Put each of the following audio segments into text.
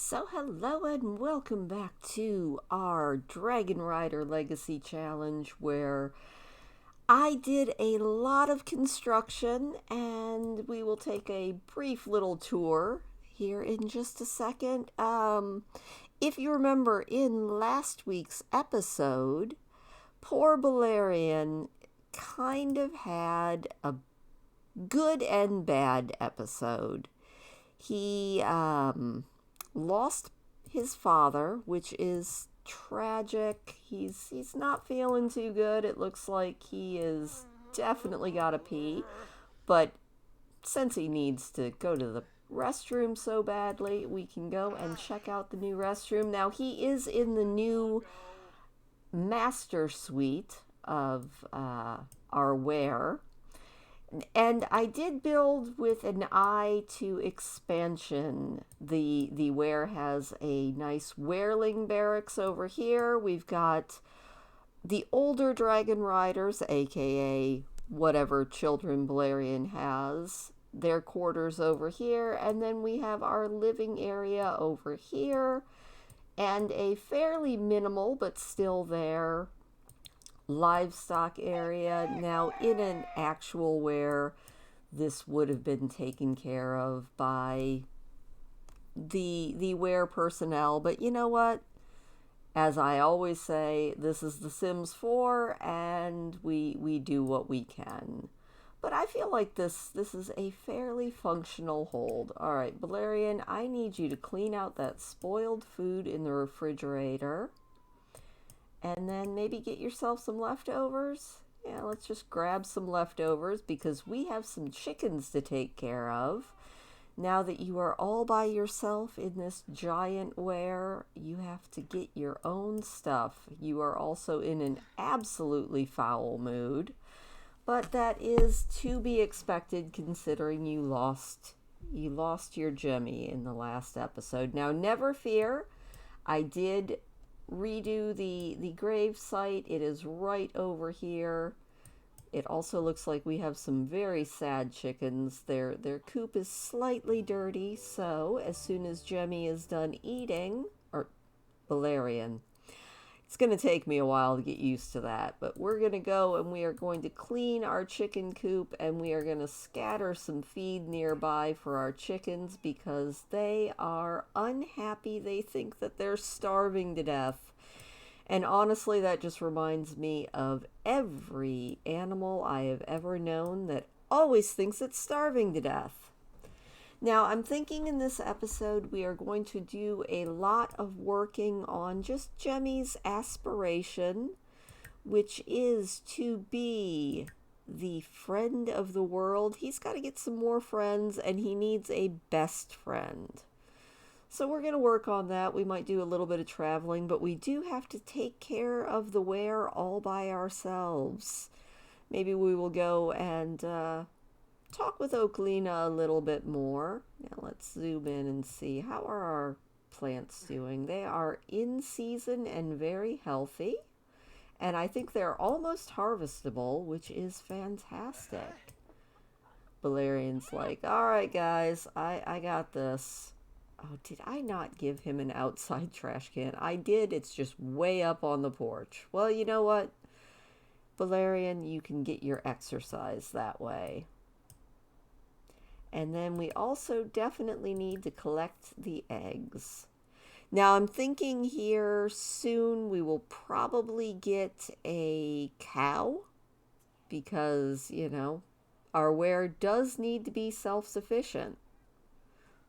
So hello and welcome back to our Dragonrider Legacy Challenge where I did a lot of construction and we will take a brief little tour here in just a second. If you remember in last week's episode, poor Balerion kind of had a good and bad episode. He lost his father, which is tragic. He's not feeling too good. It looks like he is definitely got to pee, but since he needs to go to the restroom so badly, we can go and check out the new restroom. Now he is in the new master suite of our wear. And I did build with an eye to expansion. The ware has a nice wereling barracks over here. We've got the older dragon riders, aka whatever children Balerion has, their quarters over here, and then we have our living area over here, and a fairly minimal but still there livestock area. Now, in an actual where this would have been taken care of by the where personnel, but you know what? As I always say, this is The Sims 4, and we do what we can. But I feel like this is a fairly functional hold. All right, Balerion, I need you to clean out that spoiled food in the refrigerator. And then maybe get yourself some leftovers. Yeah, let's just grab some leftovers because we have some chickens to take care of. Now that you are all by yourself in this giant ware, you have to get your own stuff. You are also in an absolutely foul mood, but that is to be expected considering you lost your Jemmy in the last episode. Now, never fear. I did redo the grave site. It is right over here. It also looks like we have some very sad chickens. Their coop is slightly dirty, so as soon as Jemmy is done eating, or Balerion, it's going to take me a while to get used to that, but we're going to go and we are going to clean our chicken coop and we are going to scatter some feed nearby for our chickens because they are unhappy. They think that they're starving to death. And honestly, that just reminds me of every animal I have ever known that always thinks it's starving to death. Now, I'm thinking in this episode we are going to do a lot of working on just Jemmy's aspiration, which is to be the friend of the world. He's got to get some more friends, and he needs a best friend. So we're going to work on that. We might do a little bit of traveling, but we do have to take care of the ware all by ourselves. Maybe we will go and talk with Oklina a little bit more. Now let's zoom in and see how are our plants doing. They are in season and very healthy, and I think they're almost harvestable, which is fantastic. Balerion's like, all right guys, I got this. Oh, did I not give him an outside trash can? I did. It's just way up on the porch. Well, you know what, Balerion, you can get your exercise that way. And then we also definitely need to collect the eggs. Now I'm thinking here soon we will probably get a cow because, you know, our ware does need to be self-sufficient.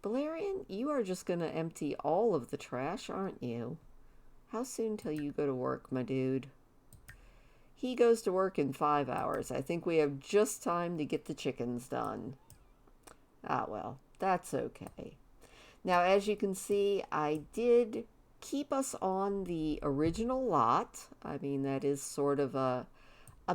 Balerion, you are just going to empty all of the trash, aren't you? How soon till you go to work, my dude? He goes to work in 5 hours. I think we have just time to get the chickens done. Ah, well, that's okay. Now, as you can see, I did keep us on the original lot. I mean, that is sort of a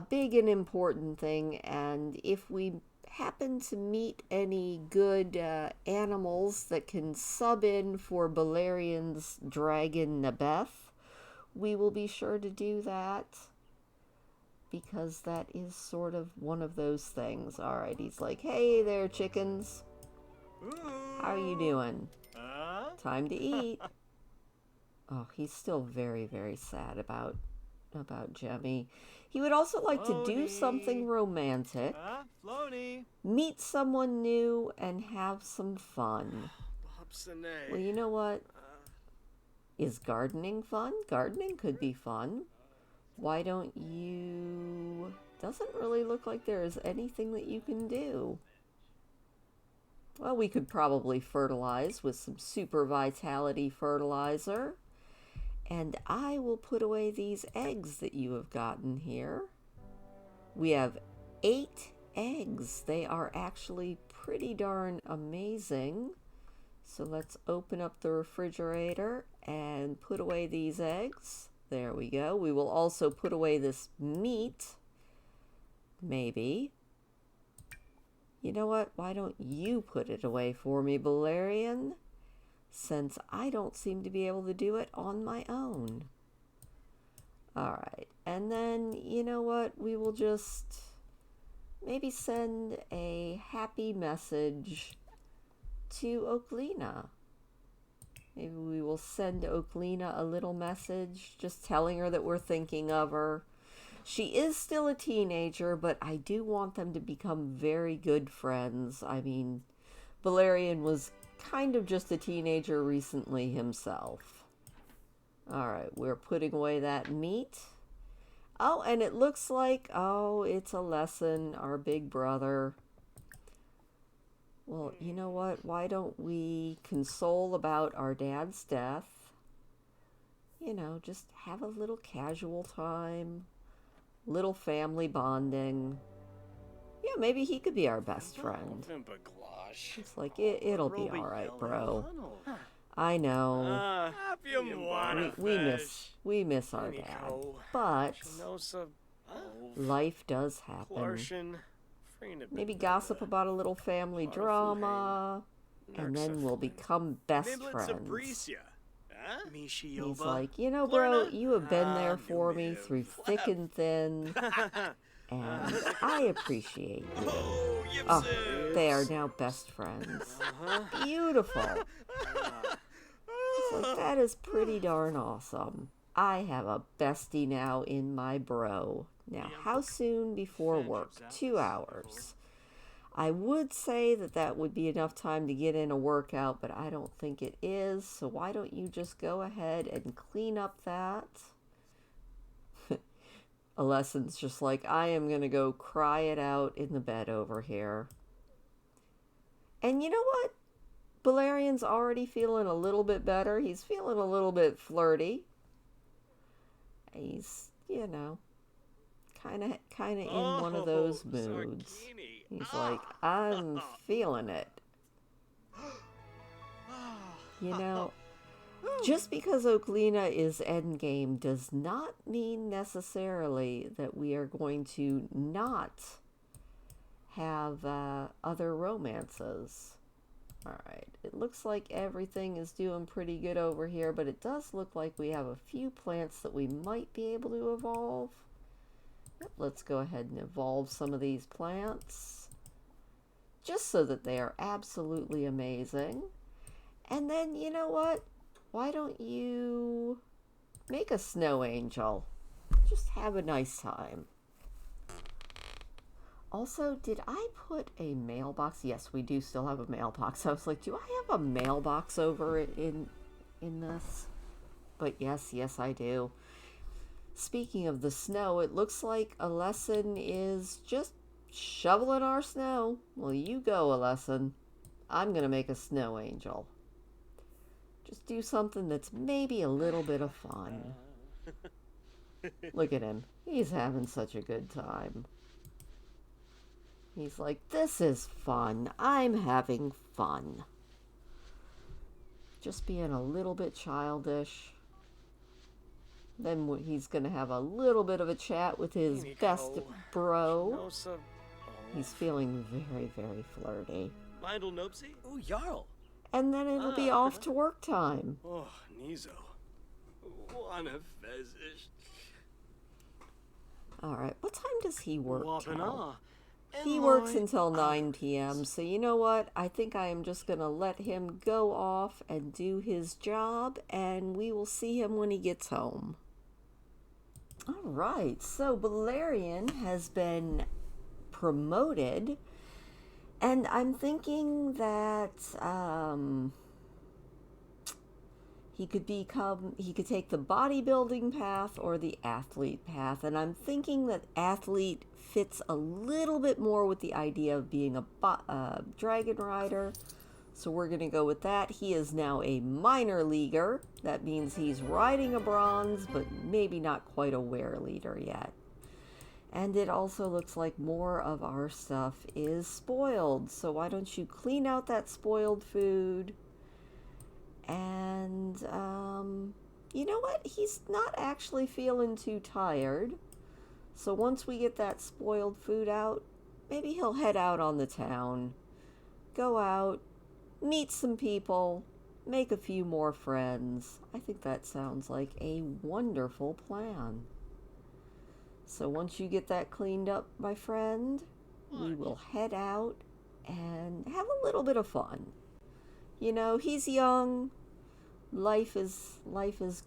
big and important thing, and if we happen to meet any good animals that can sub in for Balerion's dragon Nabeth, we will be sure to do that because that is sort of one of those things. All right, he's like, hey there, chickens. How are you doing? time to eat. Oh, he's still very, very sad about Jemmy. He would also like to do something romantic, meet someone new, and have some fun. Well, you know what? Is gardening fun? Gardening could be fun. Why don't you... Doesn't really look like there is anything that you can do. Well, we could probably fertilize with some super vitality fertilizer. And I will put away these eggs that you have gotten here. We have 8 eggs. They are actually pretty darn amazing. So let's open up the refrigerator and put away these eggs. There we go. We will also put away this meat. Maybe. You know what? Why don't you put it away for me, Balerion? Since I don't seem to be able to do it on my own. Alright. And then, you know what? We will just maybe send a happy message to Oklina. Maybe we will send Oklina a little message just telling her that we're thinking of her. She is still a teenager, but I do want them to become very good friends. I mean, Balerion was kind of just a teenager recently himself. Alright, we're putting away that meat. Oh, and it looks like, oh, it's a lesson, our big brother. Well, you know what? Why don't we console about our dad's death? You know, just have a little casual time. Little family bonding. Yeah, maybe he could be our best friend. It's like, it'll be alright, bro. I know. We miss our dad. But life does happen. Maybe gossip about a little family drama, and then we'll become best friends. He's like, you know, bro, you have been there for me through thick and thin, and I appreciate you. Oh, they are now best friends. Beautiful. It's like, that is pretty darn awesome. I have a bestie now in my bro. Now, how soon before work? 2 hours. I would say that would be enough time to get in a workout, but I don't think it is. So why don't you just go ahead and clean up that? Alesson's just like, I am going to go cry it out in the bed over here. And you know what? Balerion's already feeling a little bit better. He's feeling a little bit flirty. He's, you know, kind of in one of those moods. He's like, I'm feeling it. You know, just because Oklina is endgame does not mean necessarily that we are going to not have other romances. Alright, it looks like everything is doing pretty good over here, but it does look like we have a few plants that we might be able to evolve. Let's go ahead and evolve some of these plants, just so that they are absolutely amazing. And then, you know what? Why don't you make a snow angel? Just have a nice time. Also, did I put a mailbox? Yes, we do still have a mailbox. I was like, do I have a mailbox over in this? But yes, I do. Speaking of the snow, it looks like Alesson is just shoveling our snow. Well, you go, Alesson. I'm going to make a snow angel. Just do something that's maybe a little bit of fun. Look at him. He's having such a good time. He's like, this is fun. I'm having fun. Just being a little bit childish. Then he's going to have a little bit of a chat with his best bro. He's feeling very, very flirty. Oh, Jarl. And then it'll be off to work time. Oh, Nizo. Alright, what time does he work till? He works until 9 p.m., so you know what? I think I am just going to let him go off and do his job, and we will see him when he gets home. All right, so Valerian has been promoted, and I'm thinking that he could take the bodybuilding path or the athlete path, and I'm thinking that athlete fits a little bit more with the idea of being a dragon rider. So we're going to go with that. He is now a minor leaguer. That means he's riding a bronze, but maybe not quite a wear leader yet. And it also looks like more of our stuff is spoiled. So why don't you clean out that spoiled food? And, you know what? He's not actually feeling too tired. So once we get that spoiled food out, maybe he'll head out on the town. Go out, meet some people, make a few more friends. I think that sounds like a wonderful plan. So once you get that cleaned up, my friend, we will head out and have a little bit of fun. You know, he's young. Life is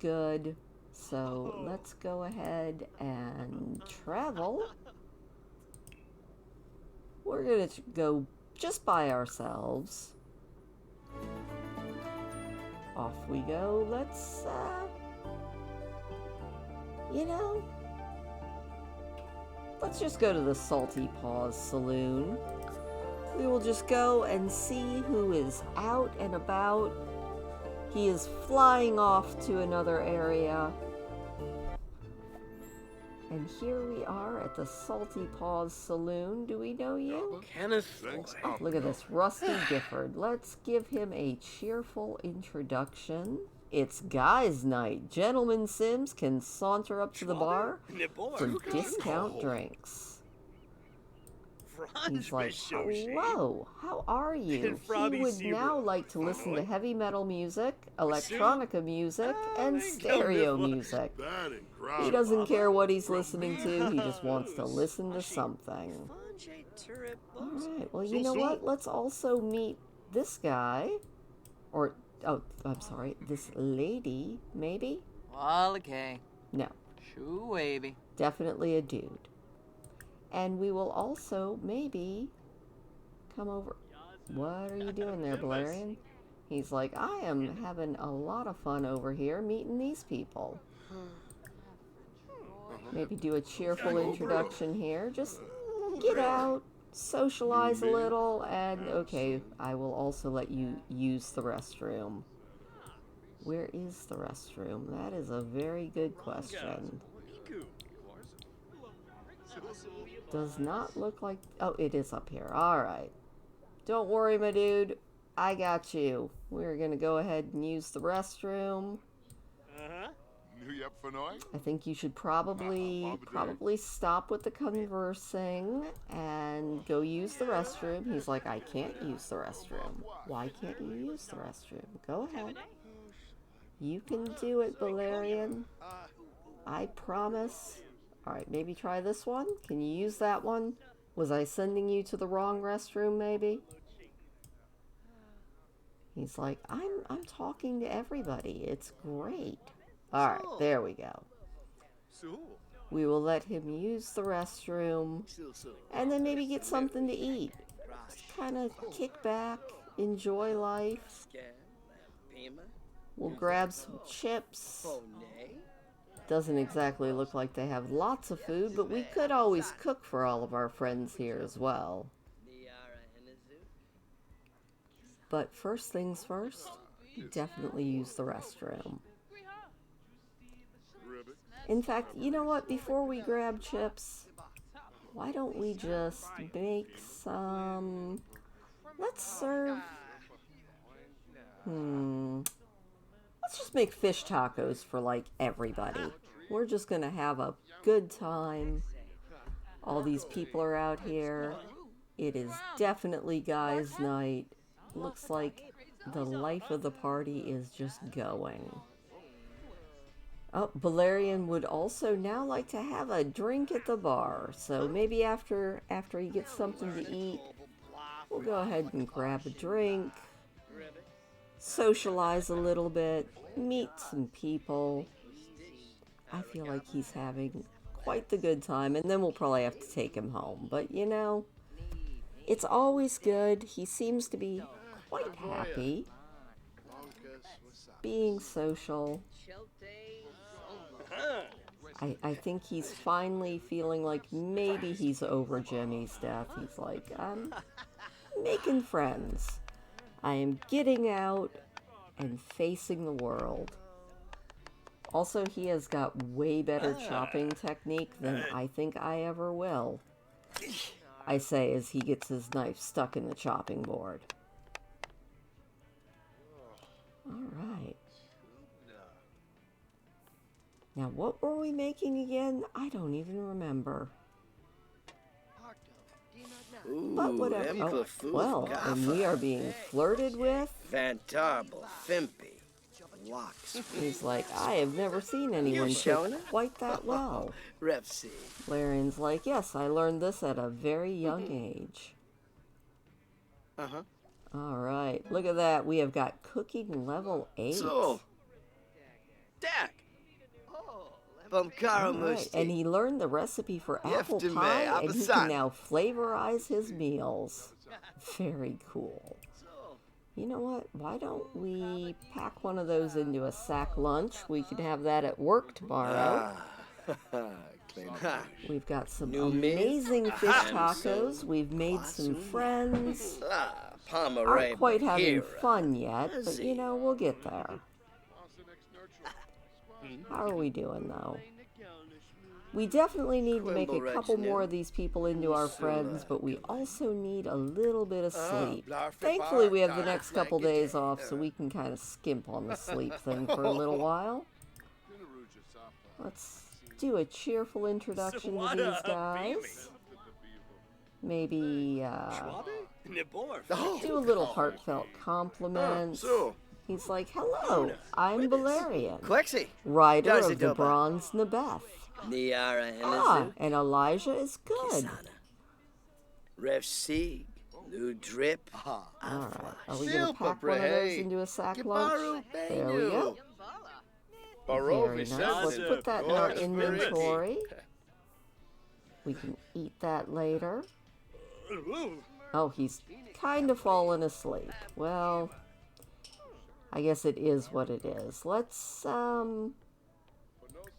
good. So let's go ahead and travel. We're going to go just by ourselves. Off we go. Let's, you know, let's just go to the Salty Paws Saloon. We will just go and see who is out and about. He is flying off to another area. And here we are at the Salty Paws Saloon. Do we know you? Kenneth. Look at this, Rusty Gifford. Let's give him a cheerful introduction. It's guys' night. Gentleman Sims can saunter up to the bar for discount drinks. He's like, hello, how are you? He would now like to listen to heavy metal music, electronica music, and stereo music. He doesn't care what he's listening to, he just wants to listen to something. Alright, well, you know what? Let's also meet this guy. Or, oh, I'm sorry, this lady, maybe? Okay. No. Shoo, baby. Definitely a dude. And we will also maybe come over. What are you doing there, Valerian? He's like, I am having a lot of fun over here meeting these people. Maybe do a cheerful introduction here. Just get out, socialize a little, and okay, I will also let you use the restroom. Where is the restroom? That is a very good question. Does not look like... Oh, it is up here. Alright. Don't worry, my dude. I got you. We're going to go ahead and use the restroom. I think you should probably stop with the conversing and go use the restroom. He's like, I can't use the restroom. Why can't you use the restroom? Go ahead. You can do it, Valerian. I promise. Alright, maybe try this one. Can you use that one? Was I sending you to the wrong restroom, maybe? He's like, I'm talking to everybody. It's great. Alright, there we go. We will let him use the restroom. And then maybe get something to eat. Just kind of kick back, enjoy life. We'll grab some chips. Doesn't exactly look like they have lots of food, but we could always cook for all of our friends here as well. But first things first, definitely use the restroom. In fact, you know what? Before we grab chips, why don't we just make some... Let's serve... Let's just make fish tacos for, like, everybody. We're just gonna have a good time. All these people are out here. It is definitely guys' night. Looks like the life of the party is just going. Oh, Valerian would also now like to have a drink at the bar. So maybe after he gets something to eat, we'll go ahead and grab a drink, socialize a little bit, meet some people. I feel like he's having quite the good time, and then we'll probably have to take him home. But it's always good. He seems to be quite happy being social. I think he's finally feeling like maybe he's over Jemmy's death. He's like, I'm making friends. I am getting out and facing the world. Also, he has got way better chopping technique than I think I ever will. I say as he gets his knife stuck in the chopping board. Alright. Now, what were we making again? I don't even remember. Ooh, But whatever. Oh, well, and we are being flirted with. Vantarble, Fimpy, Locks. He's like, I have never seen anyone showing cook it? quite that well. Ref C. Larion's like, yes, I learned this at a very young age. Uh-huh. All right, look at that. We have got cooking level 8. So, Dak. Bumkaro All right, and he learned the recipe for apple Yeftime pie, and he Abasani. can now flavorize his meals. Very cool. You know what? Why don't we pack one of those into a sack lunch? We could have that at work tomorrow. We've got some amazing fish tacos. We've made some friends. Aren't quite having fun yet, but we'll get there. How are we doing, though? We definitely need to make a couple more of these people into our friends, but we also need a little bit of sleep. Thankfully, we have the next couple days off, so we can kind of skimp on the sleep thing for a little while. Let's do a cheerful introduction to these guys. Maybe, do a little heartfelt compliment. He's like, hello, I'm Valerian, rider of the Bronze Nebeth. And Elijah is good. Ref C, new drip. Alright, are we going to pack one of those into a sack lunch? There we go. Very nice. Let's put that in our inventory. We can eat that later. Oh, he's kind of fallen asleep. Well, I guess it is what it is. Let's,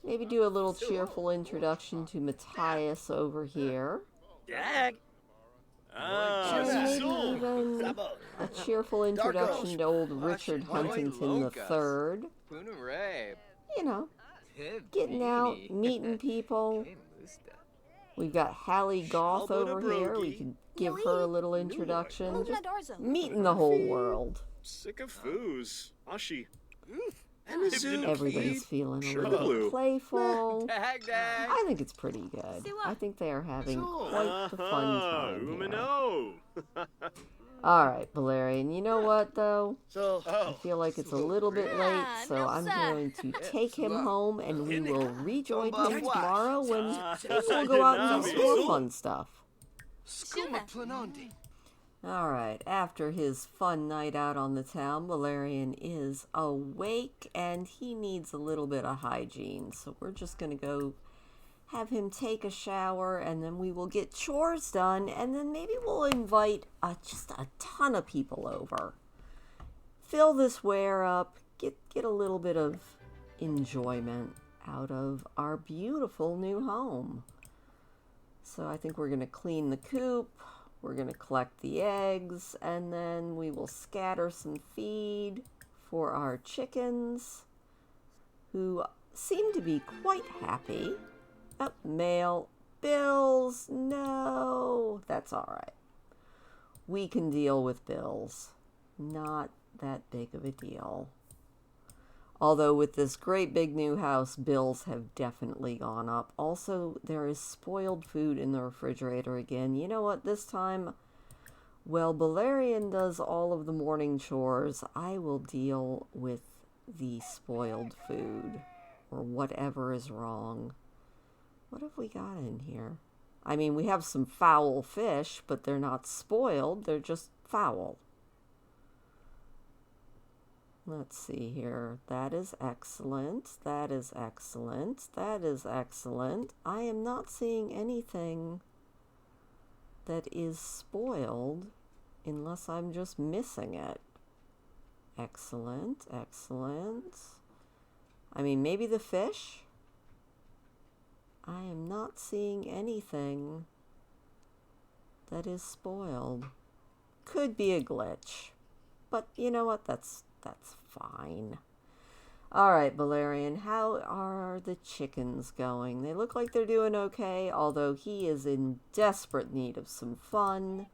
maybe do a little cheerful introduction to Matthias over here. Dag. And maybe even a cheerful introduction to old Richard Huntington III. Getting out, meeting people. We've got Hallie Goth over here. We can give her a little introduction. Just meeting the whole world. Sick of foos. Ashi. Everybody's feeling a little bit playful. I think it's pretty good. I think they are having quite the fun time here. Alright, Valerian, you know what, though? I feel like it's a little bit late, so I'm going to take him home, and we will rejoin him tomorrow when maybe we'll go out and do some more fun stuff. Alright, after his fun night out on the town, Valerian is awake, and he needs a little bit of hygiene, so we're just going to go have him take a shower, and then we will get chores done, and then maybe we'll invite just a ton of people over. Fill this wear up, get a little bit of enjoyment out of our beautiful new home. So I think we're going to clean the coop, we're going to collect the eggs, and then we will scatter some feed for our chickens, who seem to be quite happy. Oh, mail. Bills. No. That's all right. We can deal with bills. Not that big of a deal. Although with this great big new house, bills have definitely gone up. Also, there is spoiled food in the refrigerator again. You know what? This time, well, Valerian does all of the morning chores. I will deal with the spoiled food. or whatever is wrong. What have we got in here? I mean, we have some foul fish, but they're not spoiled. They're just foul. Let's see here. That is excellent. That is excellent. That is excellent. I am not seeing anything that is spoiled unless I'm just missing it. Excellent. Excellent. I mean, maybe the fish? I am not seeing anything that is spoiled. Could be a glitch. But you know what? That's fine. Alright, Valerian, how are the chickens going? They look like they're doing okay, although he is in desperate need of some fun.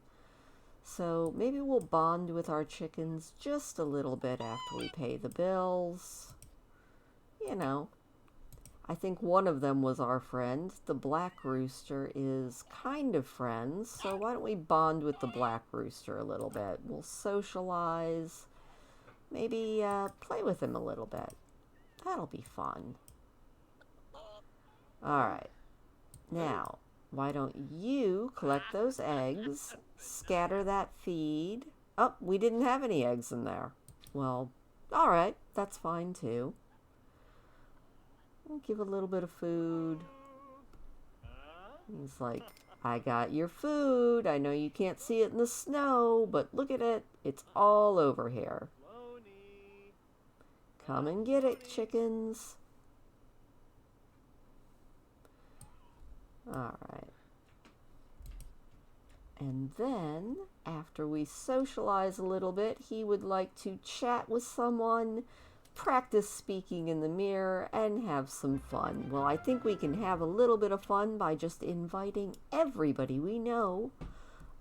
So maybe we'll bond with our chickens just a little bit after we pay the bills. You know, I think one of them was our friend. The black rooster is kind of friends, so why don't we bond with the black rooster a little bit? We'll socialize, maybe play with him a little bit. That'll be fun. Alright, now, why don't you collect those eggs, scatter that feed. Oh, we didn't have any eggs in there. Well, alright, that's fine too. We'll give a little bit of food. He's like, I got your food. I know you can't see it in the snow, but look at it. It's all over here. Come and get it, chickens. Alright. And then, after we socialize a little bit, he would like to chat with someone, practice speaking in the mirror, and have some fun. Well, I think we can have a little bit of fun by just inviting everybody we know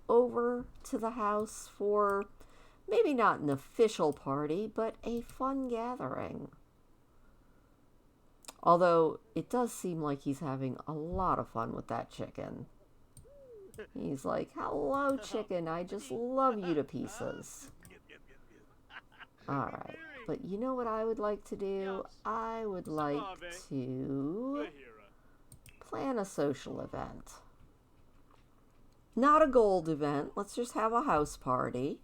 over to the house for maybe not an official party, but a fun gathering. Although, it does seem like he's having a lot of fun with that chicken. He's like, hello, chicken, I just love you to pieces. Alright, but you know what I would like to do? I would like to plan a social event. Not a gold event, let's just have a house party.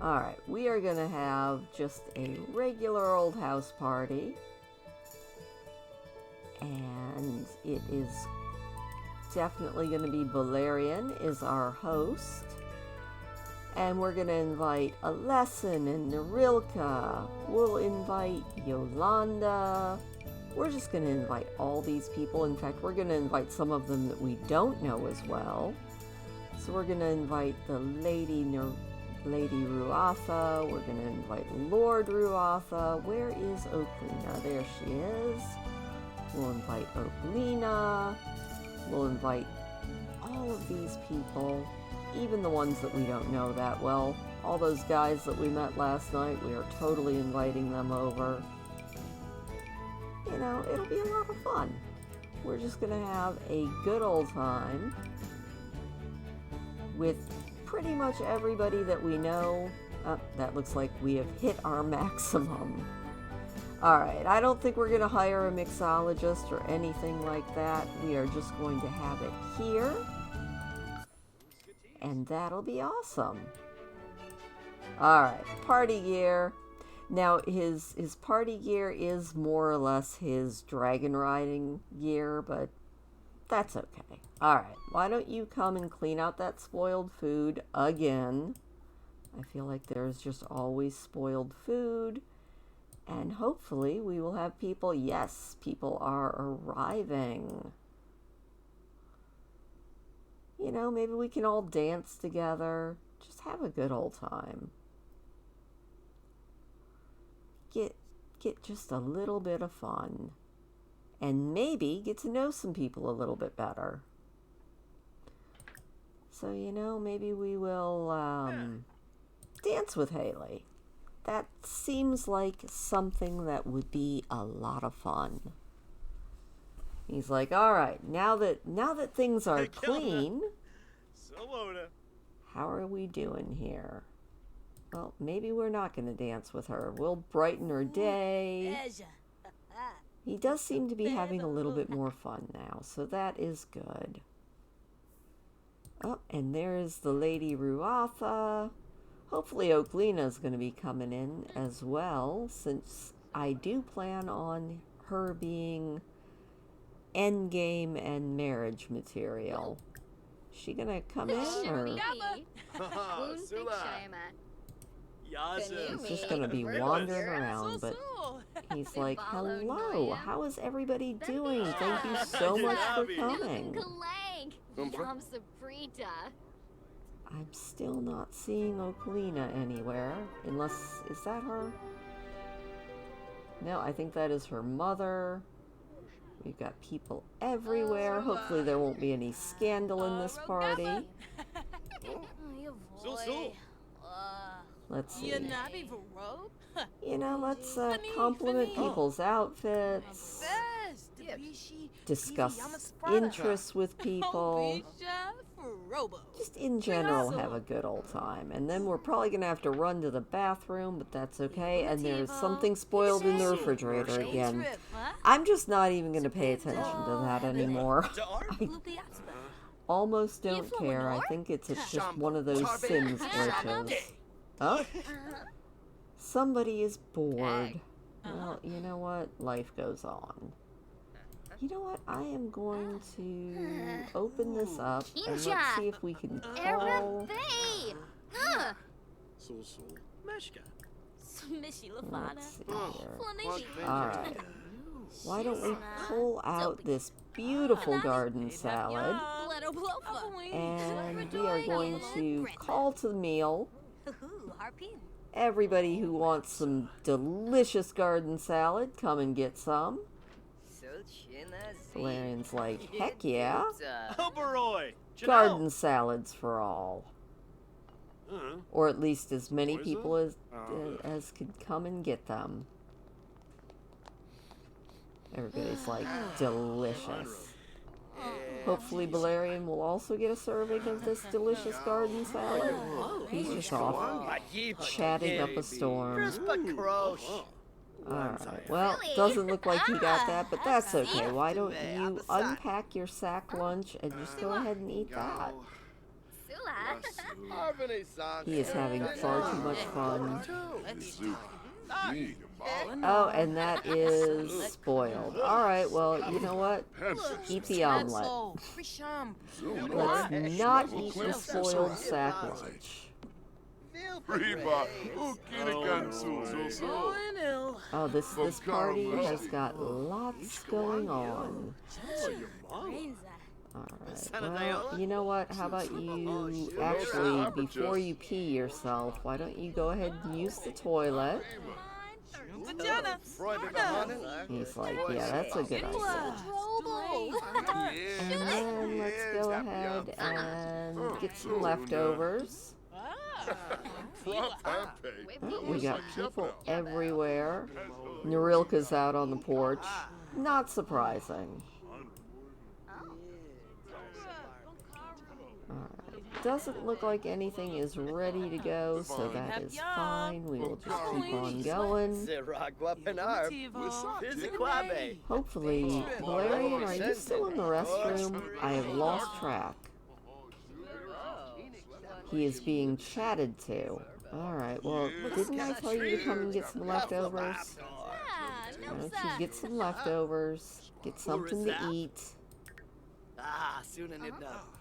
Alright, we are going to have just a regular old house party. And it is definitely going to be Valerian is our host. And we're going to invite Alessin and Narilka. We'll invite Yolanda. We're just going to invite all these people. In fact, we're going to invite some of them that we don't know as well. So we're going to invite the Lady Ruatha. We're going to invite Lord Ruatha. Where is Oklina? There she is. We'll invite Oklina. We'll invite all of these people, even the ones that we don't know that well. All those guys that we met last night, we are totally inviting them over. You know, it'll be a lot of fun. We're just going to have a good old time with pretty much everybody that we know. That looks like we have hit our maximum. Alright, I don't think we're going to hire a mixologist or anything like that. We are just going to have it here. And that'll be awesome. Alright, party gear. Now, his party gear is more or less his dragon riding gear, but that's okay. Alright, why don't you come and clean out that spoiled food again? I feel like there's just always spoiled food. And hopefully we will have people. Yes, people are arriving. You know, maybe we can all dance together. Just have a good old time. Get just a little bit of fun. And maybe get to know some people a little bit better. So, you know, maybe we will dance with Haley. That seems like something that would be a lot of fun. He's like, all right, now that things are clean, how are we doing here? Well, maybe we're not going to dance with her. We'll brighten her day. He does seem to be having a little bit more fun now, so that is good. Oh, and there's the Lady Ruatha. Hopefully Oklina's going to be coming in as well, since I do plan on her being endgame and marriage material. She gonna come in, or he's just gonna be wandering around? But he's like, hello, how is everybody doing? Thank you so much for coming. I'm still not seeing Oklina anywhere, unless, is that her? No, I think that is her mother. We've got people everywhere. Hopefully there won't be any scandal in this party. Let's see. You know, let's compliment people's outfits. Discuss interests with people. Just in general have a good old time. And then we're probably going to have to run to the bathroom, but that's okay. And there's something spoiled in the refrigerator again. I'm just not even going to pay attention to that anymore. I almost don't care. I think it's just one of those Sims glitches. Oh, somebody is bored. Well, you know what? Life goes on. You know what? I am going to open this up and let's see if we can call. Let's see here. Alright. Why don't we pull out this beautiful garden salad, and we are going to call to the meal. Everybody who wants some delicious garden salad, come and get some. Valerian's like, heck yeah. Garden salads for all. Or at least as many people as could come and get them. Everybody's like, delicious. Hopefully Valerian will also get a serving of this delicious garden salad. He's just off chatting up a storm. Alright, well, doesn't look like he got that, but that's okay. Why don't you unpack your sack lunch and just go ahead and eat that? He is having far too much fun. Oh, and that is spoiled. Alright, well, you know what? Eat the omelet. Let's not eat the spoiled sack lunch. Oh, this party has got lots going on. Alright, well, you know what? How about you actually, before you pee yourself, why don't you go ahead and use the toilet? He's like, yeah, that's a good idea. And then let's go ahead and get some leftovers. Oh, we got people everywhere. Narilka's out on the porch. Not surprising. Alright. Doesn't look like anything is ready to go, so that is fine. We will just keep on going. Hopefully, Valerian, are you still in the restroom? I have lost track. He is being chatted to. Alright, well, didn't I tell you to come and get some leftovers? Why don't you get some leftovers, get something to eat,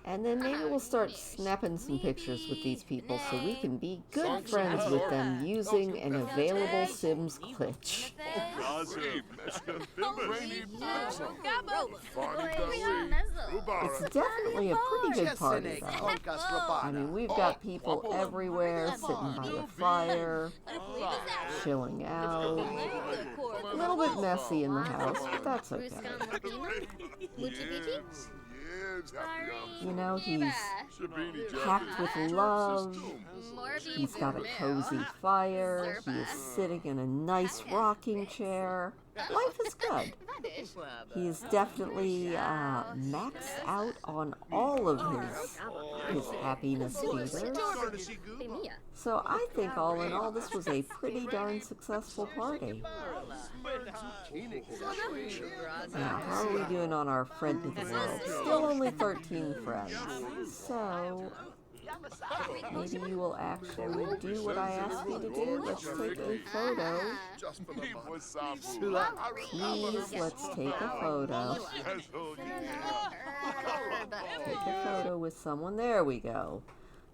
and then maybe we'll start snapping some pictures with these people so we can be good friends with them using an available Sims glitch. It's definitely a pretty good party, though. I mean, we've got people everywhere sitting by the fire, chilling out. A little bit messy in the house, but that's okay. You know, he's packed with love. He's got a cozy fire. He is sitting in a nice rocking chair. Life is good. He's definitely maxed out on all of his happiness meters. So I think all in all, this was a pretty darn successful party. Now, how are we doing on our friend of the world? Still only 13 friends. So maybe you will actually do what I asked you to do. Let's take a photo. Please, let's take a photo. Take a photo with someone. There we go.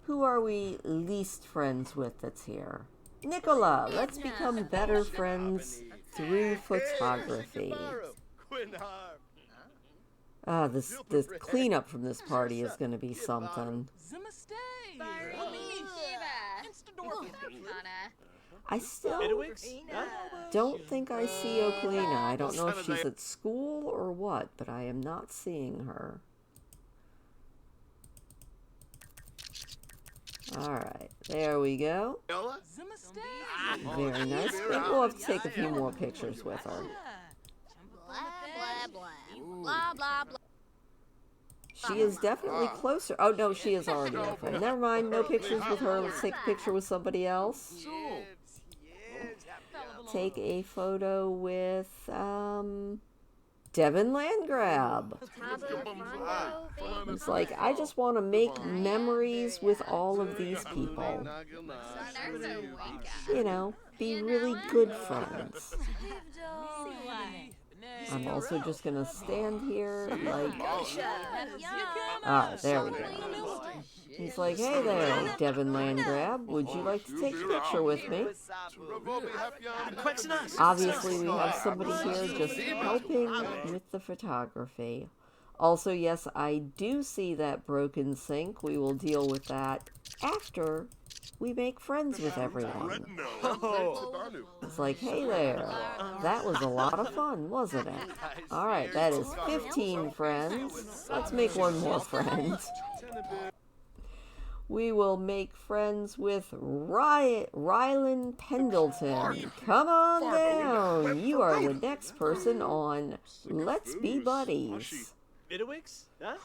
Who are we least friends with that's here? Nicola, let's become better friends through photography. This cleanup from this party is going to be something. I still don't think I see Oklina. I don't know if she's at school or what, but I am not seeing her. Alright, there we go. Very nice. Maybe we'll have to take a few more pictures with her. She is definitely closer. Oh no, she is already our friend. Never mind, no pictures with her. Let's take a picture with somebody else. Take a photo with, Devin Landgrab. It's like, I just want to make memories with all of these people. You know, be really good friends. I'm also just going to stand here like... Alright, there we go. He's like, hey there, Devin Landgrab, would you like to take a picture with me? Obviously, we have somebody here just helping with the photography. Also, yes, I do see that broken sink. We will deal with that after we make friends with everyone. It's like, hey there, that was a lot of fun, wasn't it? Alright, that is 15 friends. Let's make one more friend. We will make friends with Rylan Pendleton. Come on down. You are the next person on Let's Be Buddies.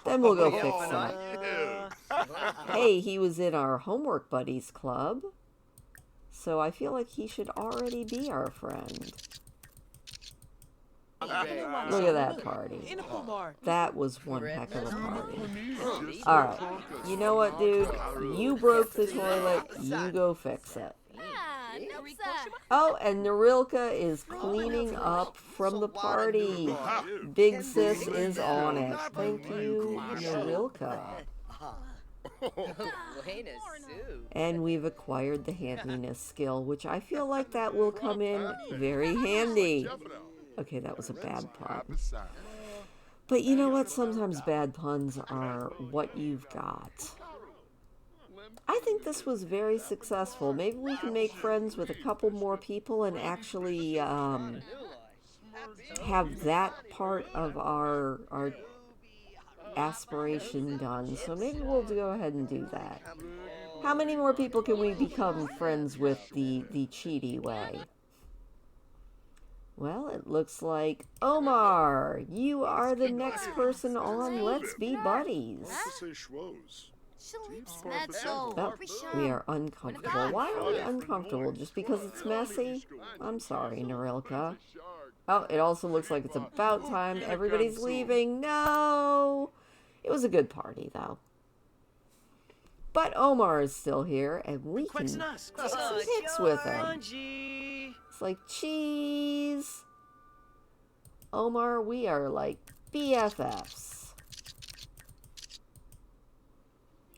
Then we'll go fix that. Hey, he was in our Homework Buddies club. So I feel like he should already be our friend. Look at that party. That was one heck of a party. Alright, you know what, dude? You broke the toilet, you go fix it. Oh, and Narilka is cleaning up from the party. Big Sis is on it. Thank you, Narilka. And we've acquired the handiness skill, which I feel like that will come in very handy. Okay, that was a bad pun. But you know what? Sometimes bad puns are what you've got. I think this was very successful. Maybe we can make friends with a couple more people and actually have that part of our aspiration done. So maybe we'll go ahead and do that. How many more people can we become friends with the cheaty way? Well, it looks like Omar, you are the next person on Let's Be Buddies. Oh, we are uncomfortable. Why are we uncomfortable? Just because it's messy? I'm sorry, Narilka. Oh, it also looks like it's about time everybody's leaving. No! It was a good party, though. But Omar is still here, and we can take some pics with him. It's like, cheese. Omar, we are like BFFs.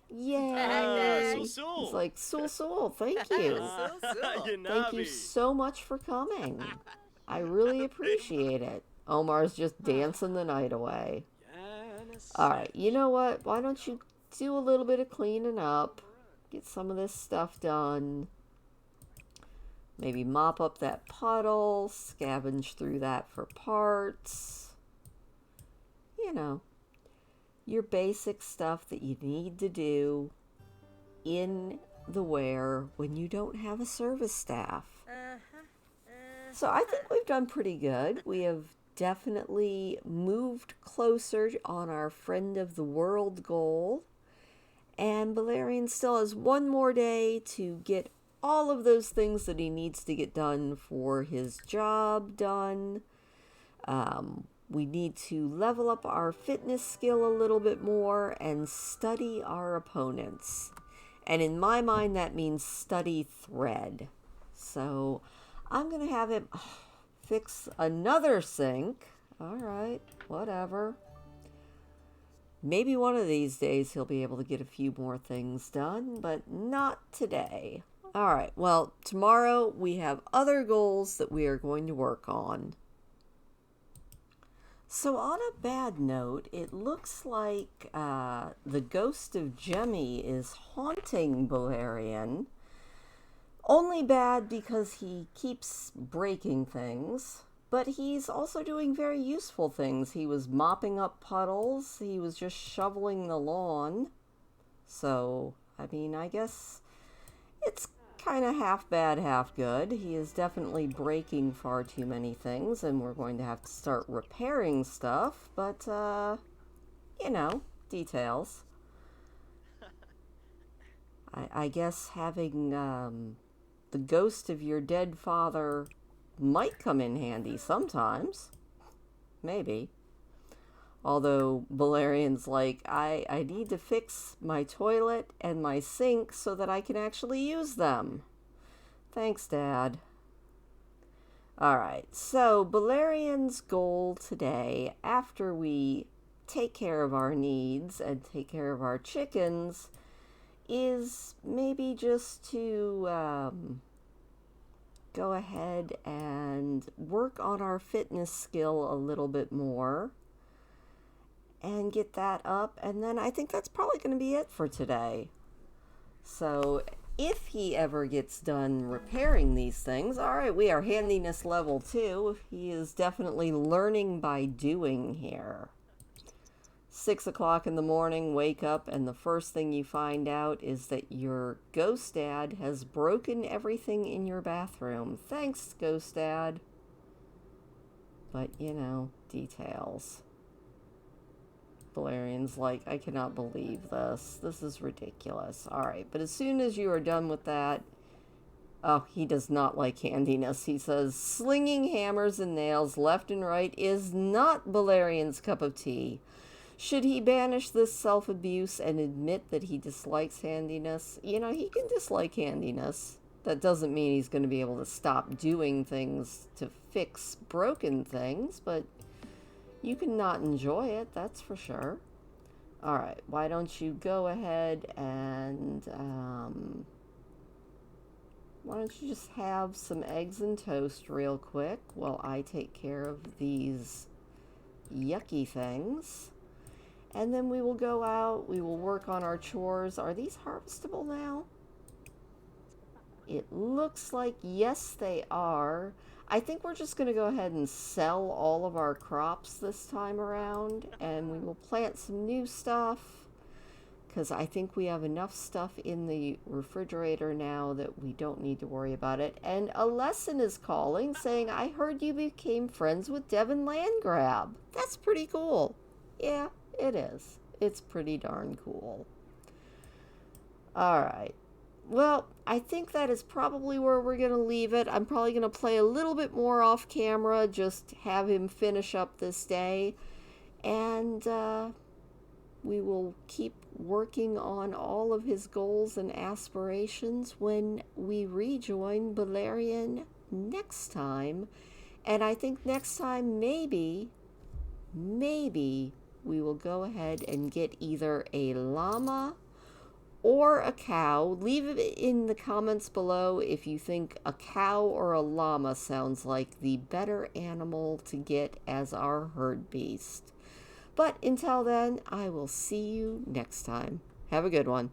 Yay! It's like, Sul, thank you. Thank you so much for coming. I really appreciate it. Omar's just dancing the night away. Alright, you know what? Why don't you do a little bit of cleaning up? Get some of this stuff done. Maybe mop up that puddle, scavenge through that for parts. You know, your basic stuff that you need to do in the wear when you don't have a service staff. So I think we've done pretty good. We have definitely moved closer on our friend of the world goal. And Valerian still has one more day to get all of those things that he needs to get done for his job done. We need to level up our fitness skill a little bit more and study our opponents. And in my mind, that means study thread. So I'm going to have him fix another sink. All right, whatever. Maybe one of these days he'll be able to get a few more things done, but not today. All right, well, tomorrow we have other goals that we are going to work on. So on a bad note, it looks like the ghost of Jemmy is haunting Valerian. Only bad because he keeps breaking things, but he's also doing very useful things. He was mopping up puddles, he was just shoveling the lawn. So, I mean, I guess it's kind of half bad, half good. He is definitely breaking far too many things, and we're going to have to start repairing stuff, but, you know, details. I guess having, the ghost of your dead father might come in handy sometimes. Maybe. Although Valerian's like, I need to fix my toilet and my sink so that I can actually use them. Thanks, Dad. Alright, so Valerian's goal today, after we take care of our needs and take care of our chickens, is maybe just to go ahead and work on our fitness skill a little bit more and get that up, and then I think that's probably going to be it for today. So if he ever gets done repairing these things, all right, we are handiness level 2. He is definitely learning by doing here. 6 o'clock in the morning, wake up, and the first thing you find out is that your ghost dad has broken everything in your bathroom. Thanks, ghost dad. But, you know, details. Valerian's like, I cannot believe this. This is ridiculous. Alright, but as soon as you are done with that, oh, he does not like handiness. He says, slinging hammers and nails left and right is not Valerian's cup of tea. Should he banish this self-abuse and admit that he dislikes handiness? You know, he can dislike handiness. That doesn't mean he's going to be able to stop doing things to fix broken things, but you can not enjoy it, that's for sure. Alright, why don't you go ahead and, why don't you just have some eggs and toast real quick while I take care of these yucky things. And then we will go out, we will work on our chores. Are these harvestable now? It looks like yes, they are. I think we're just going to go ahead and sell all of our crops this time around, and we will plant some new stuff, because I think we have enough stuff in the refrigerator now that we don't need to worry about it. And a lesson is calling, saying, I heard you became friends with Devin Landgrab. That's pretty cool. Yeah, it is. It's pretty darn cool. Alright. Well, I think that is probably where we're going to leave it. I'm probably going to play a little bit more off camera, just have him finish up this day. And we will keep working on all of his goals and aspirations when we rejoin Valerian next time. And I think next time, maybe we will go ahead and get either a llama or a cow. Leave it in the comments below if you think a cow or a llama sounds like the better animal to get as our herd beast. But until then, I will see you next time. Have a good one.